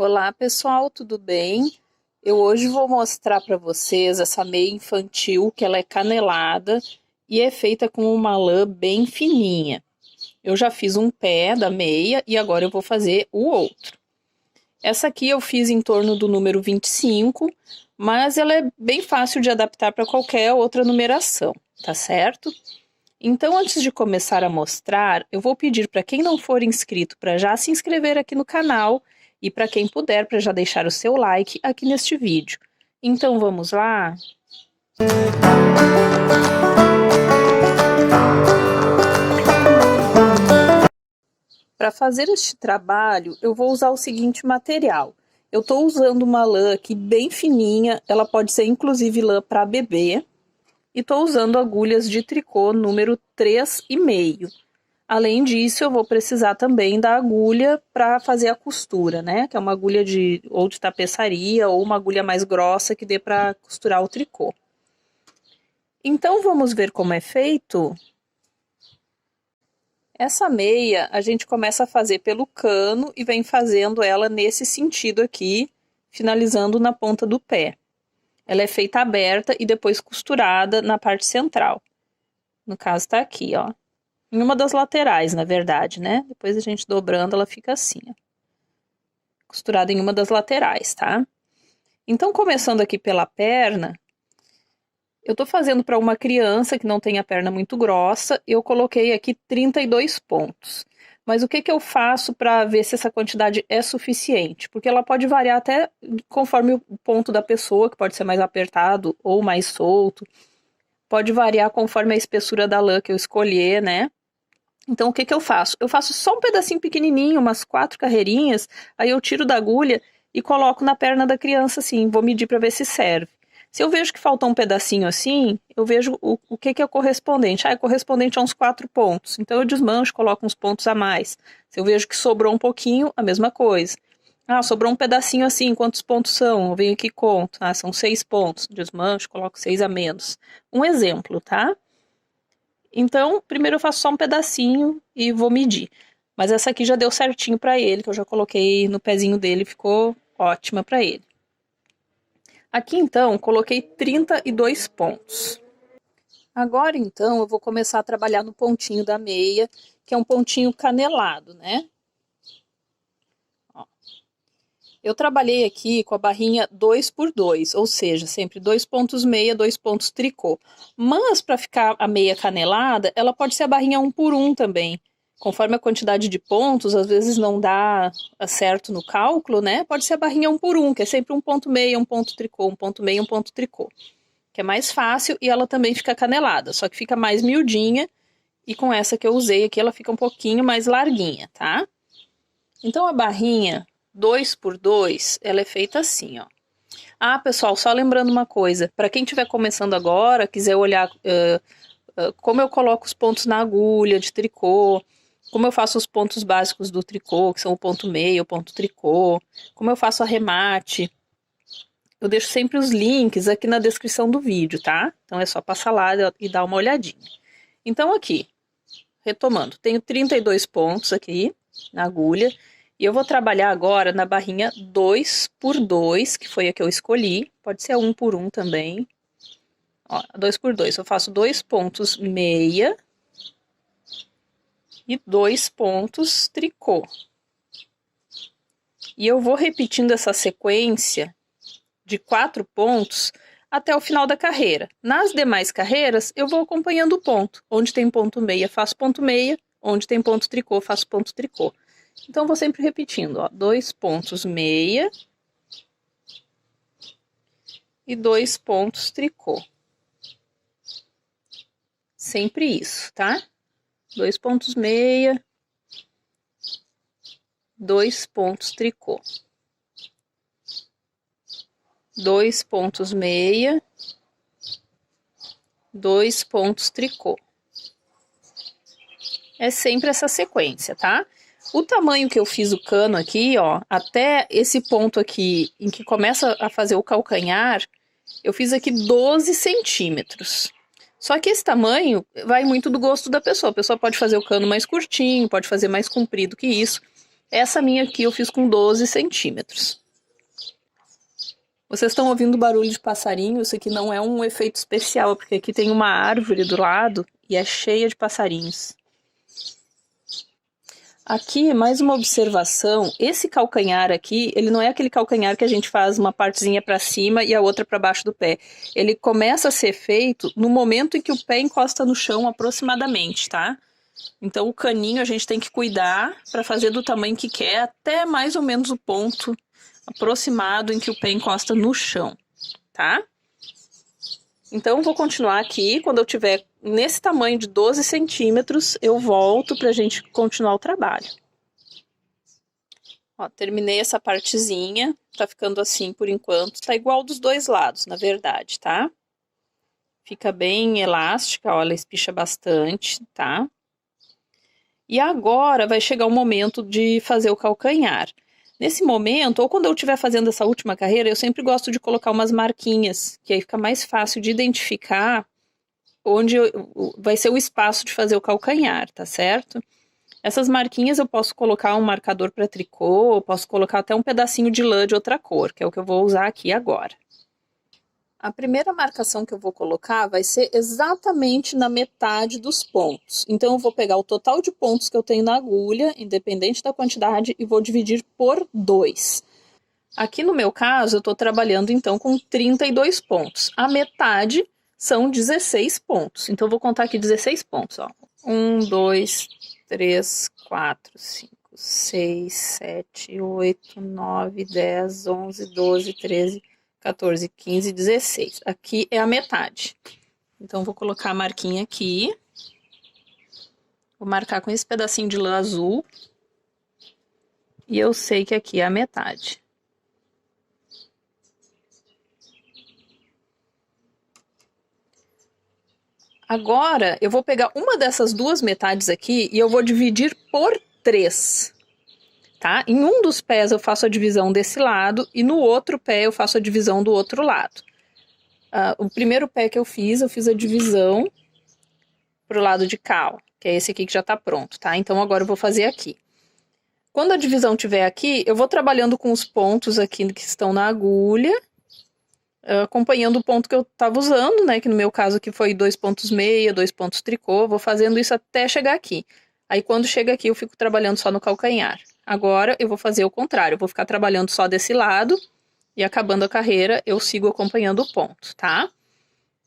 Olá pessoal, tudo bem? Eu hoje vou mostrar para vocês essa meia infantil, que ela é canelada e é feita com uma lã bem fininha. Eu já fiz um pé da meia e agora eu vou fazer o outro. Essa aqui eu fiz em torno do número 25, mas ela é bem fácil de adaptar para qualquer outra numeração, tá certo? Então, antes de começar a mostrar, eu vou pedir para quem não for inscrito para já se inscrever aqui no canal e para quem puder para já deixar o seu like aqui neste vídeo. Então, vamos lá? Para fazer este trabalho, eu vou usar o seguinte material. Eu estou usando uma lã aqui bem fininha, ela pode ser inclusive lã para bebê. E estou usando agulhas de tricô número 3,5. Além disso, eu vou precisar também da agulha para fazer a costura, né? Que é uma agulha ou de tapeçaria ou uma agulha mais grossa que dê para costurar o tricô. Então, vamos ver como é feito? Essa meia a gente começa a fazer pelo cano e vem fazendo ela nesse sentido aqui, finalizando na ponta do pé. Ela é feita aberta e depois costurada na parte central. No caso tá aqui, ó. Em uma das laterais, na verdade, né? Depois a gente dobrando, ela fica assim, ó. Costurada em uma das laterais, tá? Então, começando aqui pela perna, eu tô fazendo para uma criança que não tem a perna muito grossa, eu coloquei aqui 32 pontos. Mas o que que eu faço para ver se essa quantidade é suficiente? Porque ela pode variar até conforme o ponto da pessoa, que pode ser mais apertado ou mais solto. Pode variar conforme a espessura da lã que eu escolher, né? Então, o que que eu faço? Eu faço só um pedacinho pequenininho, umas 4 carreirinhas, aí eu tiro da agulha e coloco na perna da criança assim, vou medir para ver se serve. Se eu vejo que faltou um pedacinho assim, eu vejo o que que é correspondente. Ah, é correspondente a uns 4 pontos. Então, eu desmancho, coloco uns pontos a mais. Se eu vejo que sobrou um pouquinho, a mesma coisa. Ah, sobrou um pedacinho assim, quantos pontos são? Eu venho aqui e conto. Ah, são 6 pontos. Desmancho, coloco 6 a menos. Um exemplo, tá? Então, primeiro eu faço só um pedacinho e vou medir. Mas essa aqui já deu certinho para ele, que eu já coloquei no pezinho dele, ficou ótima para ele. Aqui então, coloquei 32 pontos. Agora então, eu vou começar a trabalhar no pontinho da meia, que é um pontinho canelado, né? Ó. Eu trabalhei aqui com a barrinha 2x2, ou seja, sempre 2 pontos meia, 2 pontos tricô. Mas para ficar a meia canelada, ela pode ser a barrinha 1x1 também. Conforme a quantidade de pontos, às vezes não dá certo no cálculo, né? Pode ser a barrinha 1x1, que é sempre um ponto meia, um ponto tricô, um ponto meia, um ponto tricô. Que é mais fácil e ela também fica canelada, só que fica mais miudinha. E com essa que eu usei aqui, ela fica um pouquinho mais larguinha, tá? Então a barrinha 2x2, ela é feita assim, ó. Ah, pessoal, só lembrando uma coisa, para quem estiver começando agora, quiser olhar como eu coloco os pontos na agulha de tricô, como eu faço os pontos básicos do tricô, que são o ponto meio, o ponto tricô, como eu faço arremate, eu deixo sempre os links aqui na descrição do vídeo, tá? Então é só passar lá e dar uma olhadinha. Então aqui, retomando, tenho 32 pontos aqui na agulha, e eu vou trabalhar agora na barrinha 2x2, que foi a que eu escolhi. Pode ser a 1x1 também. Ó, 2x2, eu faço 2 pontos meia e 2 pontos tricô. E eu vou repetindo essa sequência de 4 pontos até o final da carreira. Nas demais carreiras, eu vou acompanhando o ponto. Onde tem ponto meia, faço ponto meia. Onde tem ponto tricô, faço ponto tricô. Então, vou sempre repetindo, ó, 2 pontos meia e 2 pontos tricô. Sempre isso, tá? 2 pontos meia, 2 pontos tricô. 2 pontos meia, 2 pontos tricô. É sempre essa sequência, tá? O tamanho que eu fiz o cano aqui, ó, até esse ponto aqui em que começa a fazer o calcanhar, eu fiz aqui 12 centímetros. Só que esse tamanho vai muito do gosto da pessoa. A pessoa pode fazer o cano mais curtinho, pode fazer mais comprido que isso. Essa minha aqui eu fiz com 12 centímetros. Vocês estão ouvindo barulho de passarinho? Isso aqui não é um efeito especial, porque aqui tem uma árvore do lado e é cheia de passarinhos. Aqui, mais uma observação, esse calcanhar aqui, ele não é aquele calcanhar que a gente faz uma partezinha para cima e a outra para baixo do pé. Ele começa a ser feito no momento em que o pé encosta no chão aproximadamente, tá? Então o caninho a gente tem que cuidar para fazer do tamanho que quer, até mais ou menos o ponto aproximado em que o pé encosta no chão, tá? Então, vou continuar aqui. Quando eu tiver nesse tamanho de 12 centímetros, eu volto para a gente continuar o trabalho. Ó, terminei essa partezinha. Tá ficando assim por enquanto. Tá igual dos dois lados, na verdade, tá? Fica bem elástica, ó, ela espicha bastante, tá? E agora vai chegar o momento de fazer o calcanhar. Nesse momento, ou quando eu estiver fazendo essa última carreira, eu sempre gosto de colocar umas marquinhas, que aí fica mais fácil de identificar onde vai ser o espaço de fazer o calcanhar, tá certo? Essas marquinhas eu posso colocar um marcador para tricô, eu posso colocar até um pedacinho de lã de outra cor, que é o que eu vou usar aqui agora. A primeira marcação que eu vou colocar vai ser exatamente na metade dos pontos. Então, eu vou pegar o total de pontos que eu tenho na agulha, independente da quantidade, e vou dividir por 2. Aqui no meu caso, eu estou trabalhando então com 32 pontos. A metade são 16 pontos. Então, eu vou contar aqui 16 pontos. Ó. 1, 2, 3, 4, 5, 6, 7, 8, 9, 10, 11, 12, 13... 14, 15, 16. Aqui é a metade. Então, vou colocar a marquinha aqui. Vou marcar com esse pedacinho de lã azul. E eu sei que aqui é a metade. Agora, eu vou pegar uma dessas duas metades aqui e eu vou dividir por 3. Tá? Em um dos pés eu faço a divisão desse lado e no outro pé eu faço a divisão do outro lado. O primeiro pé que eu fiz a divisão pro lado de cá, ó, que é esse aqui que já tá pronto, tá? Então agora eu vou fazer aqui. Quando a divisão estiver aqui, eu vou trabalhando com os pontos aqui que estão na agulha, acompanhando o ponto que eu tava usando, né? Que no meu caso aqui foi 2 pontos meia, 2 pontos tricô, vou fazendo isso até chegar aqui. Aí quando chega aqui eu fico trabalhando só no calcanhar. Agora eu vou fazer o contrário, eu vou ficar trabalhando só desse lado e acabando a carreira eu sigo acompanhando o ponto, tá?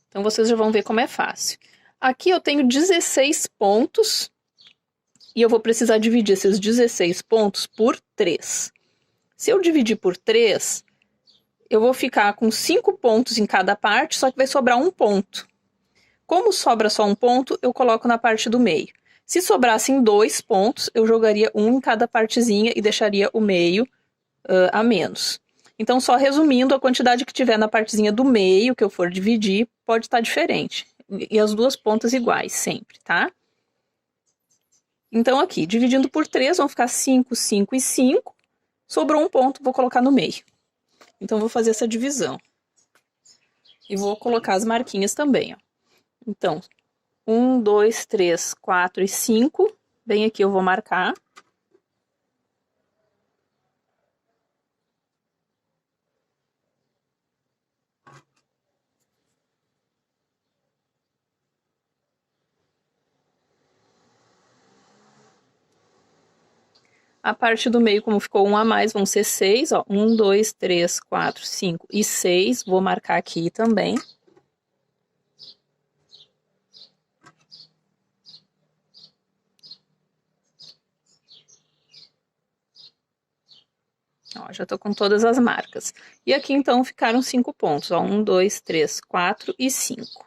Então vocês já vão ver como é fácil. Aqui eu tenho 16 pontos e eu vou precisar dividir esses 16 pontos por 3. Se eu dividir por 3, eu vou ficar com 5 pontos em cada parte, só que vai sobrar um ponto. Como sobra só um ponto, eu coloco na parte do meio. Se sobrassem 2 pontos, eu jogaria um em cada partezinha e deixaria o meio a menos. Então, só resumindo, a quantidade que tiver na partezinha do meio, que eu for dividir, pode estar diferente. E as duas pontas iguais, sempre, tá? Então, aqui, dividindo por 3, vão ficar 5, 5 e 5. Sobrou um ponto, vou colocar no meio. Então, vou fazer essa divisão. E vou colocar as marquinhas também, ó. Então, 1, 2, 3, 4 e 5. Bem aqui eu vou marcar. A parte do meio, como ficou um a mais, vão ser 6, ó. 1, 2, 3, 4, 5 e 6. Vou marcar aqui também. Ó, já tô com todas as marcas. E aqui, então, ficaram 5 pontos, ó. 1, 2, 3, 4 e 5.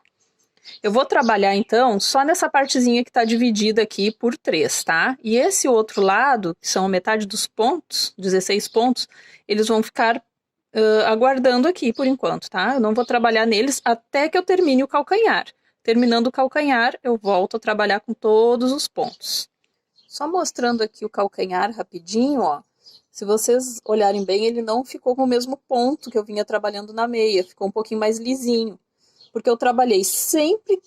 Eu vou trabalhar, então, só nessa partezinha que tá dividida aqui por 3, tá? E esse outro lado, que são a metade dos pontos, 16 pontos, eles vão ficar aguardando aqui por enquanto, tá? Eu não vou trabalhar neles até que eu termine o calcanhar. Terminando o calcanhar, eu volto a trabalhar com todos os pontos. Só mostrando aqui o calcanhar rapidinho, ó. Se vocês olharem bem, ele não ficou com o mesmo ponto que eu vinha trabalhando na meia, ficou um pouquinho mais lisinho. Porque eu trabalhei sempre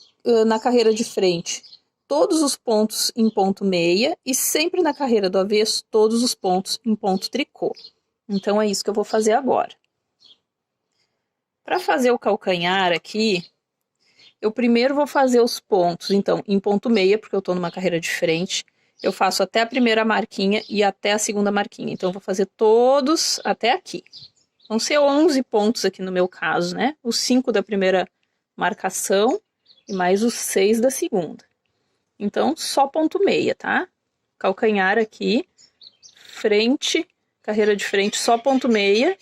na carreira de frente todos os pontos em ponto meia e sempre na carreira do avesso todos os pontos em ponto tricô. Então, é isso que eu vou fazer agora. Para fazer o calcanhar aqui, eu primeiro vou fazer os pontos, então, em ponto meia, porque eu tô numa carreira diferente. Eu faço até a primeira marquinha e até a segunda marquinha. Então, eu vou fazer todos até aqui. Vão ser 11 pontos aqui no meu caso, né? Os 5 da primeira marcação e mais os 6 da segunda. Então, só ponto meia, tá? Calcanhar aqui, frente, carreira de frente, só ponto meia.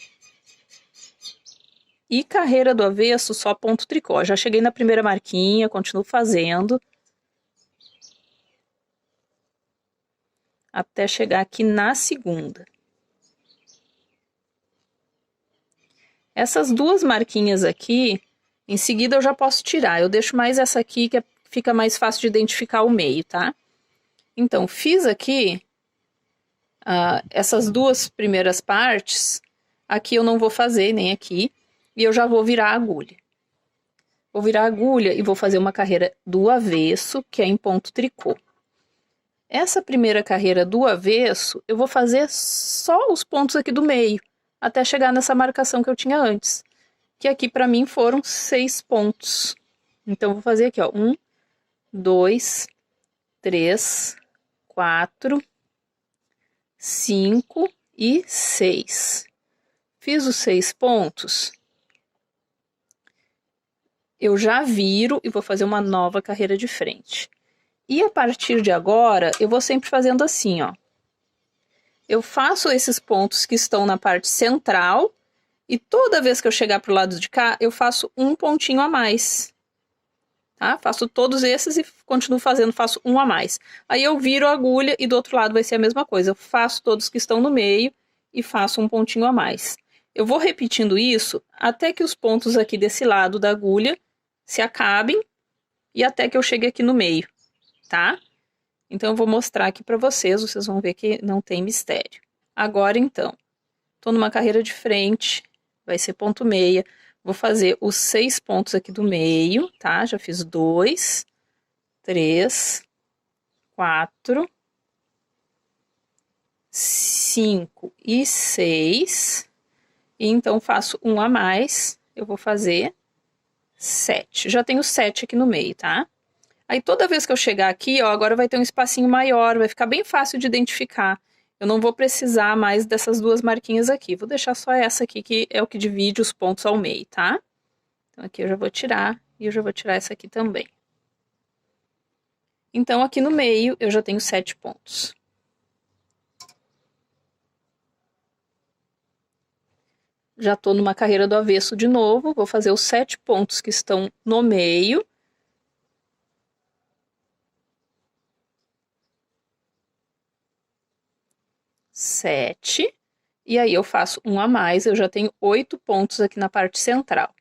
E carreira do avesso, só ponto tricô. Já cheguei na primeira marquinha, continuo fazendo. Até chegar aqui na segunda. Essas duas marquinhas aqui, em seguida eu já posso tirar. Eu deixo mais essa aqui, que fica mais fácil de identificar o meio, tá? Então, fiz aqui essas duas primeiras partes. Aqui eu não vou fazer, nem aqui. E eu já vou virar a agulha. Vou virar a agulha e vou fazer uma carreira do avesso, que é em ponto tricô. Essa primeira carreira do avesso, eu vou fazer só os pontos aqui do meio, até chegar nessa marcação que eu tinha antes, que aqui para mim foram 6 pontos. Então, eu vou fazer aqui, ó, 1, 2, 3, 4, 5 e 6. Fiz os 6 pontos. Eu já viro e vou fazer uma nova carreira de frente. E a partir de agora, eu vou sempre fazendo assim, ó. Eu faço esses pontos que estão na parte central e toda vez que eu chegar pro lado de cá, eu faço um pontinho a mais. Tá? Faço todos esses e continuo fazendo, faço um a mais. Aí eu viro a agulha e do outro lado vai ser a mesma coisa. Eu faço todos que estão no meio e faço um pontinho a mais. Eu vou repetindo isso até que os pontos aqui desse lado da agulha se acabem e até que eu chegue aqui no meio, tá? Então, eu vou mostrar aqui para vocês vão ver que não tem mistério. Agora, então, tô numa carreira de frente, vai ser ponto meia. Vou fazer os 6 pontos aqui do meio, tá? Já fiz 2, 3, 4, 5 e 6. E então, faço um a mais, eu vou fazer 7. Já tenho 7 aqui no meio, tá? Aí toda vez que eu chegar aqui, ó, agora vai ter um espacinho maior, vai ficar bem fácil de identificar. Eu não vou precisar mais dessas duas marquinhas aqui. Vou deixar só essa aqui, que é o que divide os pontos ao meio, tá? Então aqui eu já vou tirar, e eu já vou tirar essa aqui também. Então aqui no meio eu já tenho 7 pontos. Já tô numa carreira do avesso de novo, vou fazer os 7 pontos que estão no meio. Sete. E aí eu faço um a mais, eu já tenho 8 pontos aqui na parte central.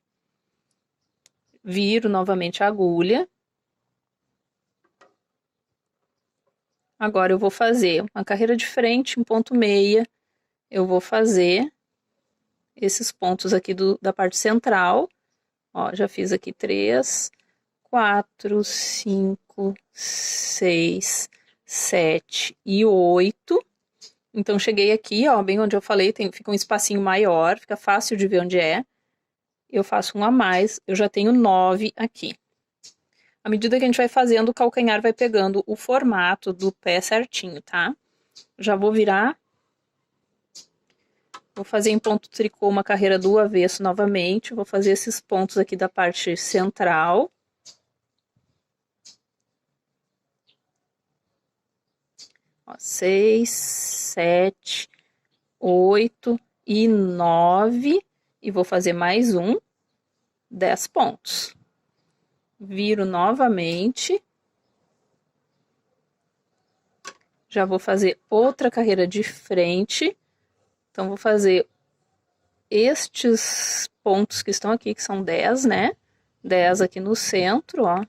Viro novamente a agulha. Agora eu vou fazer uma carreira de frente, um ponto meia. Eu vou fazer esses pontos aqui da parte central. Ó, já fiz aqui 3, 4, 5, 6, 7 e 8. Então, cheguei aqui, ó, bem onde eu falei, fica um espacinho maior, fica fácil de ver onde é. Eu faço um a mais, eu já tenho 9 aqui. À medida que a gente vai fazendo, o calcanhar vai pegando o formato do pé certinho, tá? Já vou virar. Vou fazer em ponto tricô uma carreira do avesso novamente. Vou fazer esses pontos aqui da parte central. Ó, 6, 7, 8 e 9. E vou fazer mais um, 10 pontos. Viro novamente. Já vou fazer outra carreira de frente. Então, vou fazer estes pontos que estão aqui, que são 10, né? 10 aqui no centro, ó.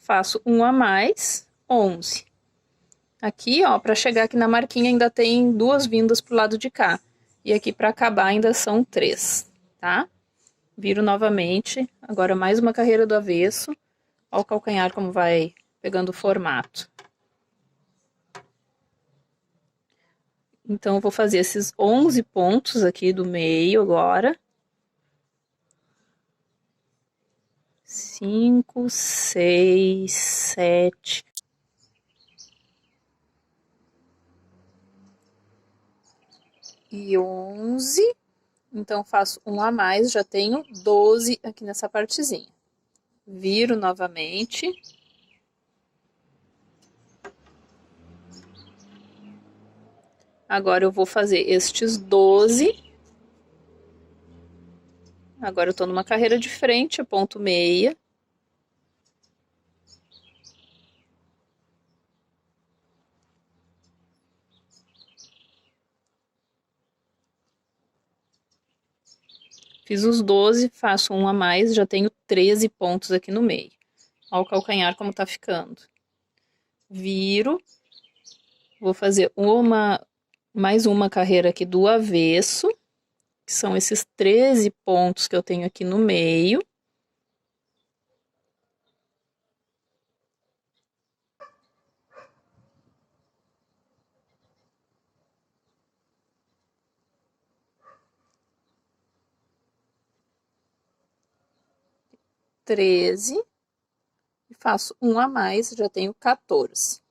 Faço um a mais, 11. Aqui, ó, para chegar aqui na marquinha ainda tem 2 vindas pro lado de cá. E aqui para acabar ainda são 3, tá? Viro novamente, agora mais uma carreira do avesso. Olha o calcanhar como vai pegando o formato. Então, eu vou fazer esses 11 pontos aqui do meio agora. 5, 6, 7... e 11. Então, faço um a mais, já tenho 12 aqui nessa partezinha. Viro novamente. Agora eu vou fazer estes 12. Agora eu tô numa carreira de frente, eu ponto meia. Fiz os 12, faço um a mais, já tenho 13 pontos aqui no meio. Olha o calcanhar como tá ficando. Viro. Vou fazer mais uma carreira aqui do avesso, que são esses 13 pontos que eu tenho aqui no meio. E faço um a mais, já tenho 14.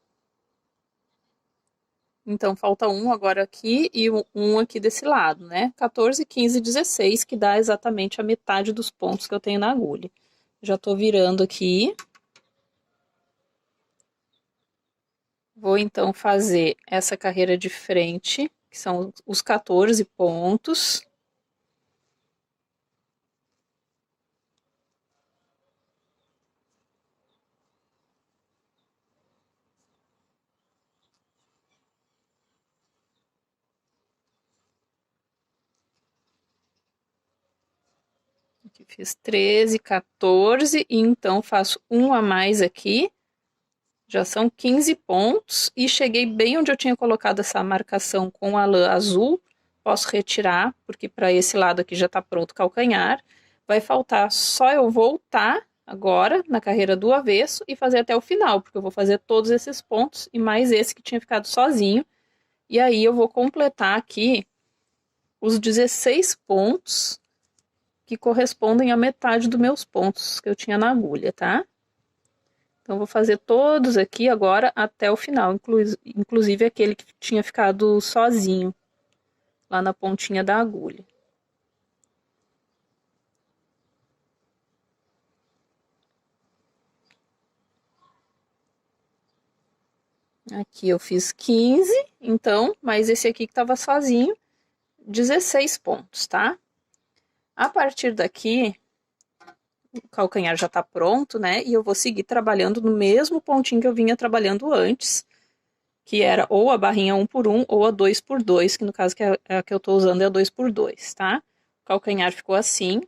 Então, falta um agora aqui e um aqui desse lado, né? 14, 15, 16, que dá exatamente a metade dos pontos que eu tenho na agulha. Já tô virando aqui. Vou, então, fazer essa carreira de frente, que são os 14 pontos. Aqui fiz 13, 14, e então faço um a mais aqui. Já são 15 pontos e cheguei bem onde eu tinha colocado essa marcação com a lã azul. Posso retirar, porque para esse lado aqui já está pronto o calcanhar. Vai faltar só eu voltar agora na carreira do avesso e fazer até o final, porque eu vou fazer todos esses pontos e mais esse que tinha ficado sozinho. E aí eu vou completar aqui os 16 pontos que correspondem à metade dos meus pontos que eu tinha na agulha, tá? Então, vou fazer todos aqui agora até o final, inclusive aquele que tinha ficado sozinho, lá na pontinha da agulha. Aqui eu fiz 15, então, mas esse aqui que estava sozinho, 16 pontos, tá? A partir daqui, o calcanhar já tá pronto, né? E eu vou seguir trabalhando no mesmo pontinho que eu vinha trabalhando antes, que era ou a barrinha 1 por 1 ou a 2 por 2, que no caso que a que eu tô usando é a 2 por 2, tá? O calcanhar ficou assim.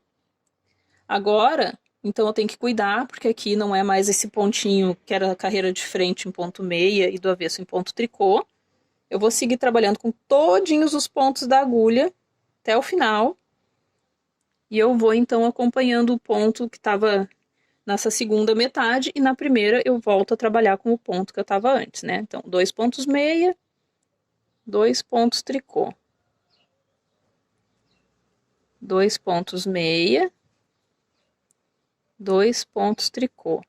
Agora, então eu tenho que cuidar, porque aqui não é mais esse pontinho que era a carreira de frente em ponto meia e do avesso em ponto tricô. Eu vou seguir trabalhando com todinhos os pontos da agulha até o final. E eu vou então acompanhando o ponto que estava nessa segunda metade e na primeira eu volto a trabalhar com o ponto que eu estava antes, né? Então, 2 pontos meia, 2 pontos tricô. 2 pontos meia, 2 pontos tricô.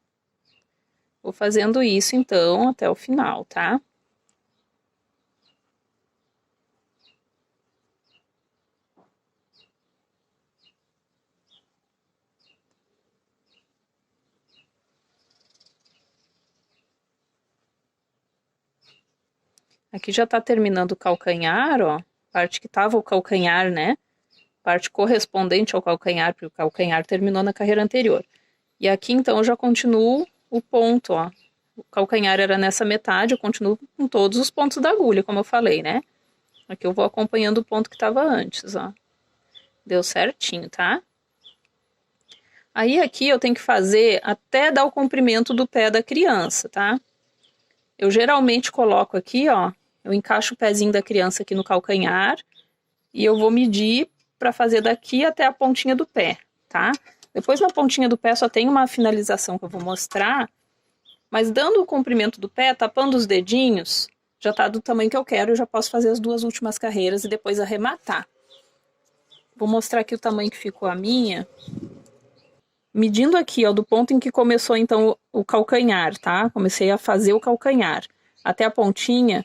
Vou fazendo isso, então, até o final, tá? Aqui já tá terminando o calcanhar, ó. Parte que tava o calcanhar, né? Parte correspondente ao calcanhar, porque o calcanhar terminou na carreira anterior. E aqui, então, eu já continuo o ponto, ó. O calcanhar era nessa metade, eu continuo com todos os pontos da agulha, como eu falei, né? Aqui eu vou acompanhando o ponto que estava antes, ó. Deu certinho, tá? Aí aqui eu tenho que fazer até dar o comprimento do pé da criança, tá? Eu geralmente coloco aqui, ó, eu encaixo o pezinho da criança aqui no calcanhar e eu vou medir para fazer daqui até a pontinha do pé, tá? Depois na pontinha do pé só tem uma finalização que eu vou mostrar, mas dando o comprimento do pé, tapando os dedinhos, já tá do tamanho que eu quero, eu já posso fazer as duas últimas carreiras e depois arrematar. Vou mostrar aqui o tamanho que ficou a minha. Medindo aqui, ó, do ponto em que começou então o calcanhar, tá? Comecei a fazer o calcanhar até a pontinha,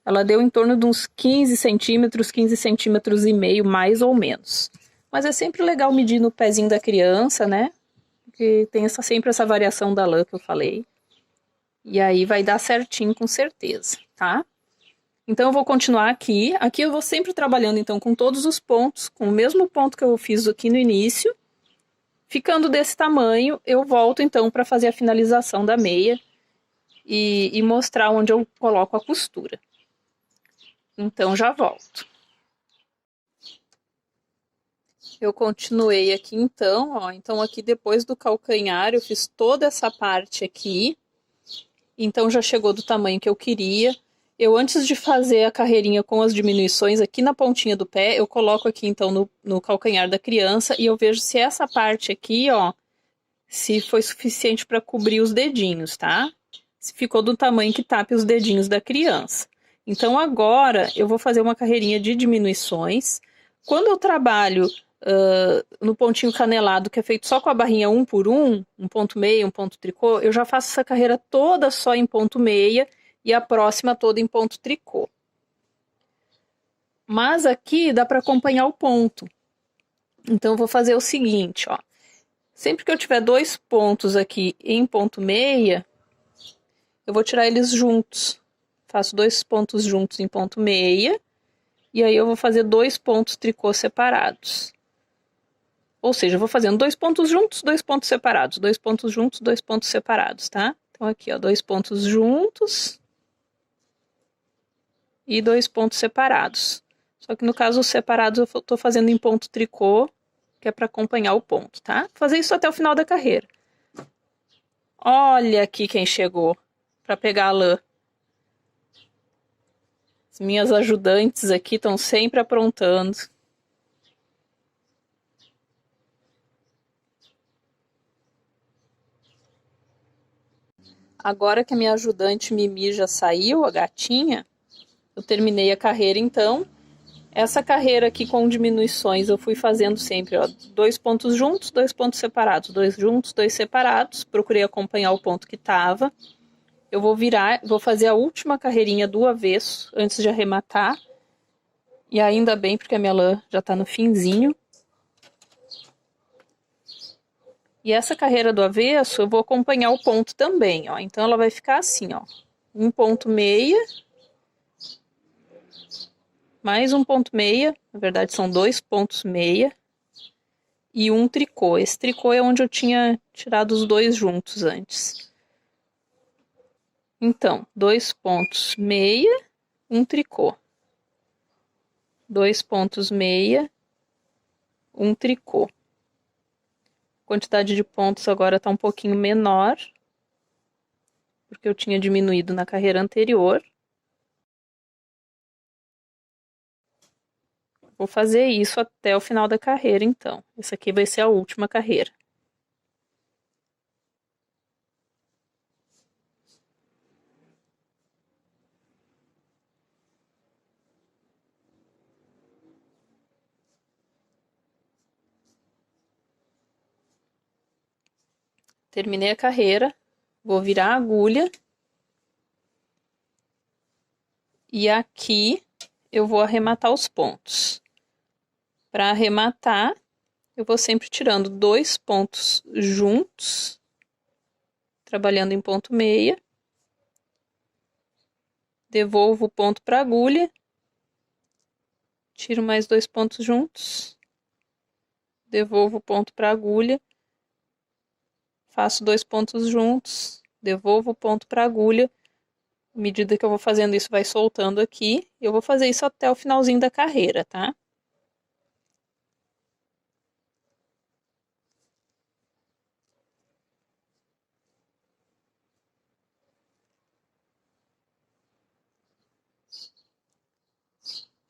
ela deu em torno de uns 15 centímetros, 15 centímetros e meio, mais ou menos. Mas é sempre legal medir no pezinho da criança, né? Porque tem sempre essa variação da lã que eu falei. E aí vai dar certinho com certeza, tá? Então eu vou continuar aqui. Aqui eu vou sempre trabalhando então com todos os pontos, com o mesmo ponto que eu fiz aqui no início. Ficando desse tamanho, eu volto então para fazer a finalização da meia e mostrar onde eu coloco a costura. Então já volto. Eu continuei aqui então, ó. Então aqui depois do calcanhar eu fiz toda essa parte aqui. Então já chegou do tamanho que eu queria. Eu, antes de fazer a carreirinha com as diminuições aqui na pontinha do pé, eu coloco aqui então no calcanhar da criança e eu vejo se essa parte aqui, ó, se foi suficiente para cobrir os dedinhos, tá? Se ficou do tamanho que tape os dedinhos da criança. Então agora eu vou fazer uma carreirinha de diminuições. Quando eu trabalho no pontinho canelado, que é feito só com a barrinha 1 por 1, um ponto meia, um ponto tricô, eu já faço essa carreira toda só em ponto meia e a próxima toda em ponto tricô. Mas aqui dá para acompanhar o ponto. Então eu vou fazer o seguinte, ó. Sempre que eu tiver dois pontos aqui em ponto meia, eu vou tirar eles juntos. Faço dois pontos juntos em ponto meia, e aí eu vou fazer dois pontos tricô separados. Ou seja, eu vou fazendo dois pontos juntos, dois pontos separados, dois pontos juntos, dois pontos separados, tá? Então aqui, ó, dois pontos juntos e dois pontos separados. Só que no caso os separados eu tô fazendo em ponto tricô, que é para acompanhar o ponto, tá? Vou fazer isso até o final da carreira. Olha aqui quem chegou para pegar a lã. As minhas ajudantes aqui estão sempre aprontando. Agora que a minha ajudante Mimi já saiu, a gatinha, eu terminei a carreira então. Essa carreira aqui com diminuições eu fui fazendo sempre, ó, dois pontos juntos, dois pontos separados, dois juntos, dois separados. Procurei acompanhar o ponto que tava. Eu vou virar, vou fazer a última carreirinha do avesso antes de arrematar. E ainda bem, porque a minha lã já tá no finzinho. E essa carreira do avesso eu vou acompanhar o ponto também, ó. Então ela vai ficar assim, ó. Um ponto meia. Mais um ponto meia. Na verdade são dois pontos meia. E um tricô. Esse tricô é onde eu tinha tirado os dois juntos antes. Então, dois pontos meia, um tricô. Dois pontos meia, um tricô. A quantidade de pontos agora está um pouquinho menor, porque eu tinha diminuído na carreira anterior. Vou fazer isso até o final da carreira, então. Essa aqui vai ser a última carreira. Terminei a carreira, vou virar a agulha. E aqui eu vou arrematar os pontos. Para arrematar, eu vou sempre tirando dois pontos juntos, trabalhando em ponto meia. Devolvo o ponto para a agulha. Tiro mais dois pontos juntos. Devolvo o ponto para a agulha. Faço dois pontos juntos. Devolvo o ponto para a agulha. À medida que eu vou fazendo isso, vai soltando aqui. Eu vou fazer isso até o finalzinho da carreira, tá?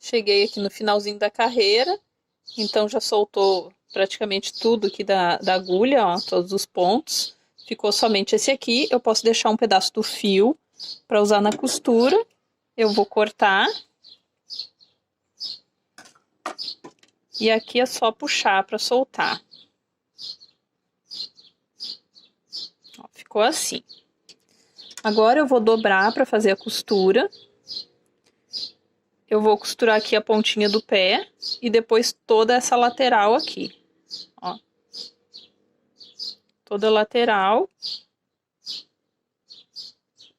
Cheguei aqui no finalzinho da carreira, então já soltou praticamente tudo aqui da agulha, ó, todos os pontos. Ficou somente esse aqui. Eu posso deixar um pedaço do fio para usar na costura. Eu vou cortar. E aqui é só puxar para soltar. Ó, ficou assim. Agora eu vou dobrar para fazer a costura. Eu vou costurar aqui a pontinha do pé e depois toda essa lateral aqui, ó. Toda a lateral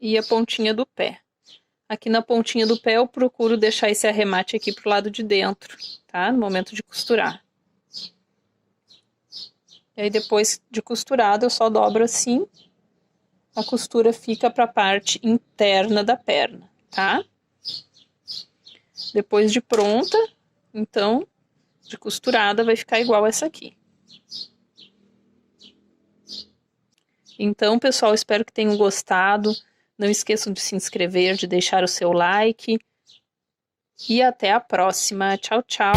e a pontinha do pé. Aqui na pontinha do pé eu procuro deixar esse arremate aqui pro lado de dentro, tá? No momento de costurar. E aí depois de costurado eu só dobro assim, a costura fica para a parte interna da perna, tá? Depois de pronta, então, de costurada, vai ficar igual essa aqui. Então, pessoal, espero que tenham gostado. Não esqueçam de se inscrever, de deixar o seu like. E até a próxima. Tchau, tchau!